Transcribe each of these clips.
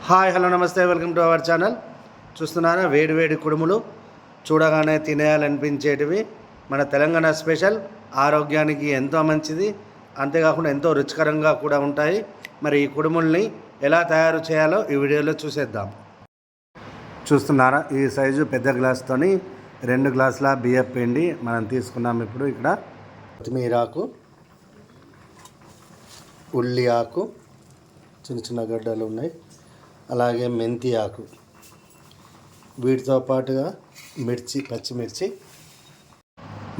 Hi hello నమస్తే welcome to our channel. చూస్తున్నారా వేడి వేడి కుడుములు చూడగానే తినేయాలనిపించేటివి. మన తెలంగాణ స్పెషల్, ఆరోగ్యానికి ఎంతో మంచిది, అంతేకాకుండా ఎంతో రుచికరంగా కూడా ఉంటాయి. మరి ఈ కుడుముల్ని ఎలా తయారు చేయాలో ఈ వీడియోలో చూసేద్దాం. చూస్తున్నారా ఈ సైజు పెద్ద గ్లాస్తోని 2 గ్లాసుల బియ్యం పిండి మనం తీసుకున్నాం. ఇప్పుడు ఇక్కడ కొత్తిమీర ఆకు, ఉల్లి ఆకు, చిన్న చిన్న గడ్డలు ఉన్నాయి, అలాగే మెంతి ఆకు, వీటితో పాటుగా పచ్చిమిర్చి.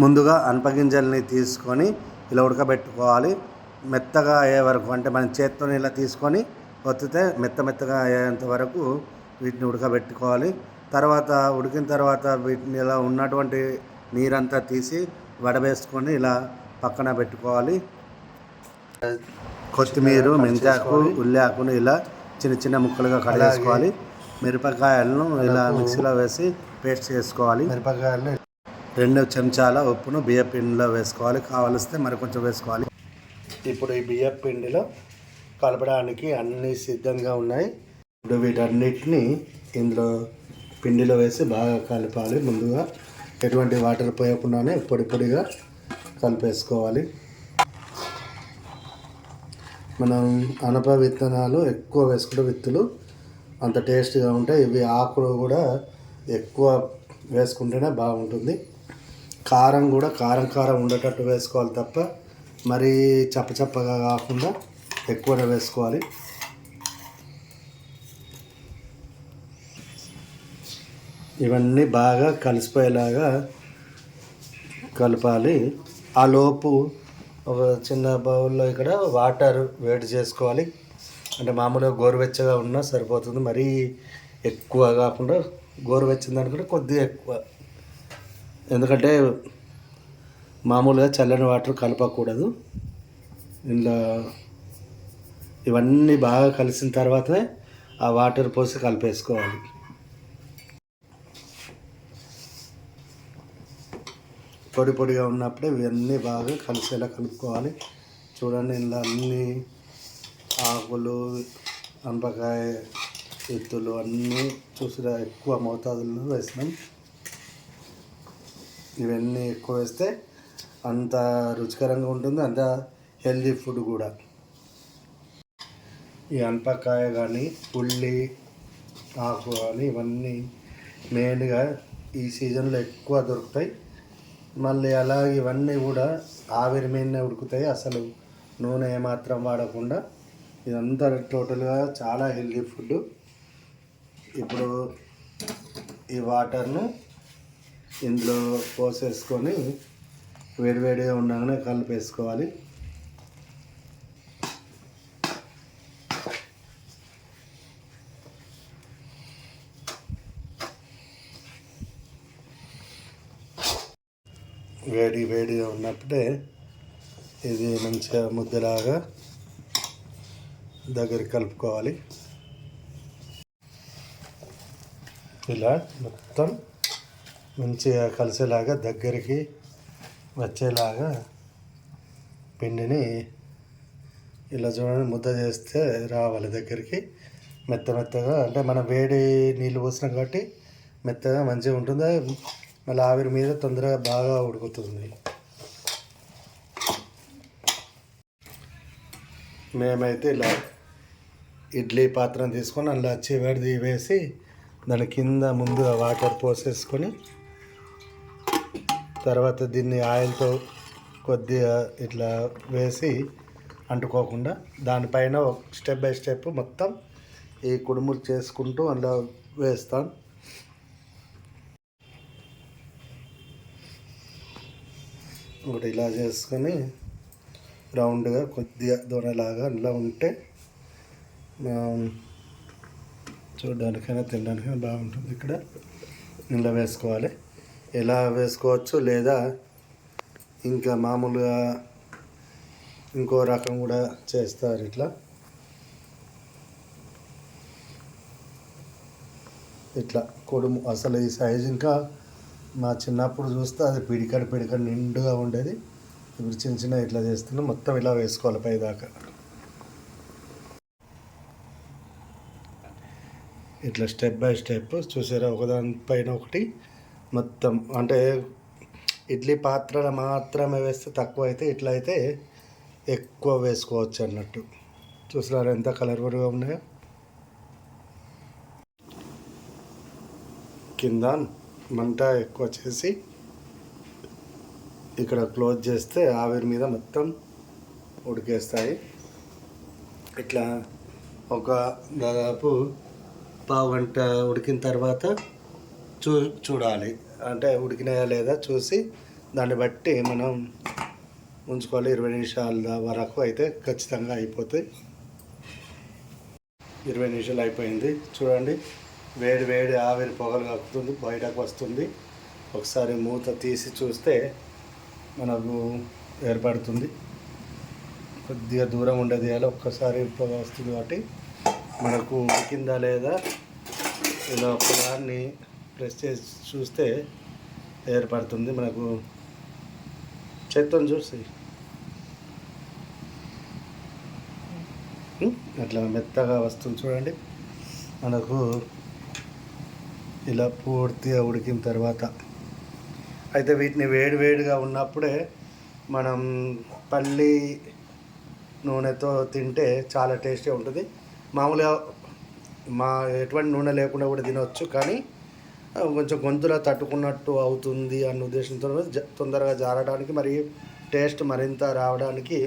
ముందుగా అనపగింజల్ని తీసుకొని ఇలా ఉడకబెట్టుకోవాలి. మెత్తగా అయ్యే వరకు, అంటే మనం చేత్తో ఇలా తీసుకొని ఒత్తితే మెత్తగా అయ్యేంత వరకు వీటిని ఉడకబెట్టుకోవాలి. తర్వాత ఉడికిన తర్వాత వీటిని ఇలా ఉన్నటువంటి నీరంతా తీసి వడవేసుకొని ఇలా పక్కన పెట్టుకోవాలి. కొత్తిమీర, మెంతాకు, ఉల్లి ఆకును ఇలా చిన్న చిన్న ముక్కలుగా కట్ చేసుకోవాలి. మిరపకాయలను ఇలా మిక్సీలో వేసి పేస్ట్ చేసుకోవాలి. మిరపకాయలను 2 చెంచాల ఉప్పును బియ్యం పిండిలో వేసుకోవాలి. కావలిస్తే మరి కొంచెం వేసుకోవాలి. ఇప్పుడు ఈ బియ్యం పిండిలో కలపడానికి అన్నీ సిద్ధంగా ఉన్నాయి. ఇప్పుడు వీటన్నిటిని ఇందులో పిండిలో వేసి బాగా కలపాలి. ముందుగా ఎటువంటి వాటర్ పోయకుండానే పొడిగా కలిపేసుకోవాలి. మనం అనప విత్తనాలు ఎక్కువ వేసుకుంటే విత్తులు అంత టేస్ట్గా ఉంటాయి. ఇవి ఆకులు కూడా ఎక్కువ వేసుకుంటేనే బాగుంటుంది. కారం కూడా కారం ఉండేటట్టు వేసుకోవాలి తప్ప మరీ చప్పగా కాకుండా ఎక్కువనే వేసుకోవాలి. ఇవన్నీ బాగా కలిసిపోయేలాగా కలపాలి. ఆ లోపు ఒక చిన్న బౌల్లో ఇక్కడ వాటర్ వేడి చేసుకోవాలి. అంటే మామూలుగా గోరువెచ్చగా ఉన్నా సరిపోతుంది, మరీ ఎక్కువ కాకుండా గోరువెచ్చిన దానికంటే కొద్దిగా ఎక్కువ. ఎందుకంటే మామూలుగా చల్లని వాటర్ కలపకూడదు. ఇలా ఇవన్నీ బాగా కలిసిన తర్వాతనే ఆ వాటర్ పోసి కలిపేసుకోవాలి. పొడిగా ఉన్నప్పుడే ఇవన్నీ బాగా కలిసేలా కలుపుకోవాలి. చూడండి, ఇలా అన్ని ఆకులు, అనపకాయ విత్తులు అన్నీ చూసిరా ఎక్కువ మోతాదులో వేసినాం. ఇవన్నీ ఎక్కువ వేస్తే అంత రుచికరంగా ఉంటుంది, అంత హెల్దీ ఫుడ్ కూడా. ఈ అనపకాయ కానీ, ఉల్లి ఆకు కానీ ఇవన్నీ మెయిన్గా ఈ సీజన్లో ఎక్కువ దొరుకుతాయి. మళ్ళీ అలాగే ఇవన్నీ కూడా ఆవిరి మీదనే ఉడుకుతాయి, అసలు నూనె ఏమాత్రం వాడకుండా. ఇదంతా టోటల్గా చాలా హెల్దీ ఫుడ్. ఇప్పుడు ఈ వాటర్ను ఇందులో పోసేసుకొని వేడిగా ఉండగానే కలిపేసుకోవాలి. వేడిగా ఉన్నప్పుడే ఇది మంచిగా ముద్దలాగా దగ్గరికి కలుపుకోవాలి. ఇలా మొత్తం మంచిగా కలిసేలాగా దగ్గరికి వచ్చేలాగా పిండిని ఇలా చూడండి, ముద్ద చేస్తే రావాలి దగ్గరికి మెత్తగా. అంటే మనం వేడి నీళ్ళు పోసినాం కాబట్టి మెత్తగా మంచిగా ఉంటుంది. మళ్ళీ ఆవిరి మీద తొందరగా బాగా ఉడుకుతుంది. మేమైతే ఇలా ఇడ్లీ పాత్రను తీసుకొని అలా చివరిది వేసి దాని కింద ముందుగా వాటర్ పోసేసుకొని తర్వాత దీన్ని ఆయిల్తో కొద్దిగా ఇట్లా వేసి అంటుకోకుండా దానిపైన స్టెప్ బై స్టెప్ మొత్తం ఈ కుడుములు చేసుకుంటూ అలా వేస్తాను. ఒకటి ఇలా చేసుకొని రౌండ్గా కొద్దిగా దొరలాగా ఇలా ఉంటే చూడడానికైనా తినడానికైనా బాగుంటుంది. ఇక్కడ ఇలా వేసుకోవాలి. ఎలా వేసుకోవచ్చు, లేదా ఇంకా మామూలుగా ఇంకో రకం కూడా చేస్తారు. ఇట్లా కుడుము అసలు ఈ సైజు ఇంకా మా చిన్నప్పుడు చూస్తే అది పిడికడ నిండుగా ఉండేది. ఇప్పుడు చిన్న ఇట్లా చేస్తున్నాం. మొత్తం ఇలా వేసుకోవాలి పైదాకా. ఇట్లా స్టెప్ బై స్టెప్ చూసారా, ఒకదానిపైన ఒకటి మొత్తం. అంటే ఇడ్లీ పాత్రలు మాత్రమే వేస్తే తక్కువ అయితే, ఇట్లా అయితే ఎక్కువ వేసుకోవచ్చు అన్నట్టు. చూసారా ఎంత కలర్ఫుల్గా ఉన్నాయో. కింద మంట ఎక్కువ చేసి ఇక్కడ క్లోజ్ చేస్తే ఆవిరి మీద మొత్తం ఉడికేస్తాయి. ఇట్లా ఒక దాదాపు పావు గంట ఉడికిన తర్వాత చూడాలి, అంటే ఉడికినాయా లేదా చూసి దాన్ని బట్టి మనం ఉంచుకోవాలి. 20 నిమిషాల వరకు అయితే ఖచ్చితంగా అయిపోతాయి. 20 నిమిషాలు అయిపోయింది చూడండి. వేడి వేడి ఆవిరి పొగలు కక్కుతుంది, బయటకు వస్తుంది. ఒకసారి మూత తీసి చూస్తే మనకు ఏర్పడుతుంది. కొద్దిగా దూరం ఉండేది అలా ఒక్కసారి పొగ వస్తుంది కాబట్టి మనకు ఉడికిందా లేదా ఇలా ఒకదాన్ని ప్రెస్ చేసి చూస్తే ఏర్పడుతుంది. మనకు చేత్తో చూసి అట్లా మెత్తగా వస్తుంది చూడండి. మనకు ఇలా పూర్తిగా ఉడికిన తర్వాత అయితే వీటిని వేడివేడిగా ఉన్నప్పుడే మనం పల్లి నూనెతో తింటే చాలా టేస్టీగా ఉంటుంది. మామూలుగా ఎటువంటి నూనె లేకుండా కూడా తినవచ్చు, కానీ కొంచెం గొంతులో తట్టుకున్నట్టు అవుతుంది అన్న ఉద్దేశంతో తొందరగా జారడానికి మరియు టేస్ట్ మరింత రావడానికి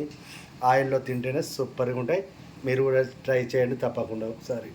ఆయిల్లో తింటేనే సూపర్గా ఉంటాయి. మీరు కూడా ట్రై చేయండి తప్పకుండా ఒకసారి.